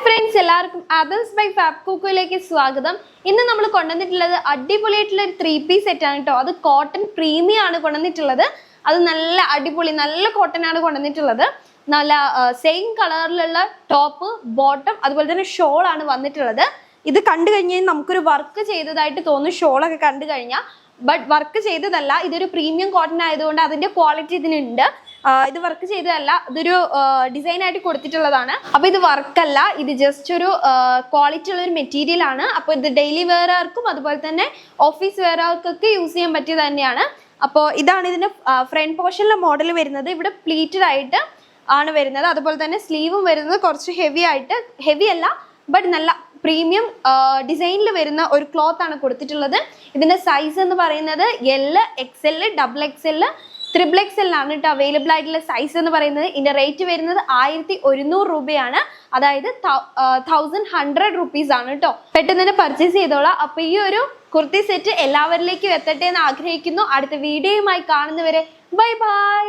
Friends എല്ലാവർക്കും Adams by ഫാബ്കുക്കോയിലേക്ക് സ്വാഗതം. ഇന്ന് നമ്മൾ കൊണ്ടുവന്നിട്ടുള്ളത് അടിപൊളിയായിട്ടുള്ള ഒരു 3-piece സെറ്റ് ആണ് കേട്ടോ. അത് കോട്ടൺ പ്രീമിയം ആണ് കൊണ്ടുവന്നിട്ടുള്ളത്. അത് നല്ല അടിപൊളി നല്ല കോട്ടൺ ആണ് കൊണ്ടുവന്നിട്ടുള്ളത്. നല്ല സെയിം കളറിലുള്ള ടോപ്പ് ബോട്ടം അതുപോലെ തന്നെ ഷോൾ ആണ് വന്നിട്ടുള്ളത്. ഇത് കണ്ടു കഴിഞ്ഞാൽ നമുക്കൊരു വർക്ക് ചെയ്തതായിട്ട് തോന്നും ഷോളൊക്കെ കണ്ടു കഴിഞ്ഞാൽ. ബട്ട് വർക്ക് ചെയ്തതല്ല, ഇതൊരു പ്രീമിയം കോട്ടൺ ആയതുകൊണ്ട് അതിന്റെ ക്വാളിറ്റി ഇതിനുണ്ട്. ഇത് വർക്ക് ചെയ്തതല്ല, ഇതൊരു ഡിസൈൻ ആയിട്ട് കൊടുത്തിട്ടുള്ളതാണ്. അപ്പൊ ഇത് വർക്കല്ല, ഇത് ജസ്റ്റ് ഒരു ക്വാളിറ്റി ഉള്ള ഒരു മെറ്റീരിയൽ ആണ്. അപ്പൊ ഇത് ഡെയിലി വെയറുകാർക്കും അതുപോലെ തന്നെ ഓഫീസ് വെയറുകാർക്കൊക്കെ യൂസ് ചെയ്യാൻ പറ്റിയത് തന്നെയാണ്. അപ്പോൾ ഇതാണ് ഇതിന്റെ ഫ്രണ്ട് പോർഷനിലെ മോഡൽ വരുന്നത്. ഇവിടെ പ്ലീറ്റഡ് ആയിട്ട് ആണ് വരുന്നത്. അതുപോലെ തന്നെ സ്ലീവും വരുന്നത് കുറച്ച് ഹെവി അല്ല ബട്ട് നല്ല പ്രീമിയം ഡിസൈനിൽ വരുന്ന ഒരു ക്ലോത്ത് ആണ് കൊടുത്തിട്ടുള്ളത്. ഇതിന്റെ സൈസ് എന്ന് പറയുന്നത് L, XL, XXL, XXL ആണ് കേട്ടോ അവൈലബിൾ ആയിട്ടുള്ള സൈസ് എന്ന് പറയുന്നത്. ഇതിന്റെ റേറ്റ് വരുന്നത് 1100 രൂപയാണ്, അതായത് 1100 റുപ്പീസ് ആണ് കേട്ടോ. പെട്ടെന്ന് തന്നെ പർച്ചേസ് ചെയ്തോളാം. അപ്പൊ ഈ ഒരു കുർത്തി സെറ്റ് എല്ലാവരിലേക്കും എത്തട്ടെ എന്ന് ആഗ്രഹിക്കുന്നു. അടുത്ത വീഡിയോയുമായി കാണുന്നവരെ ബൈ ബൈ.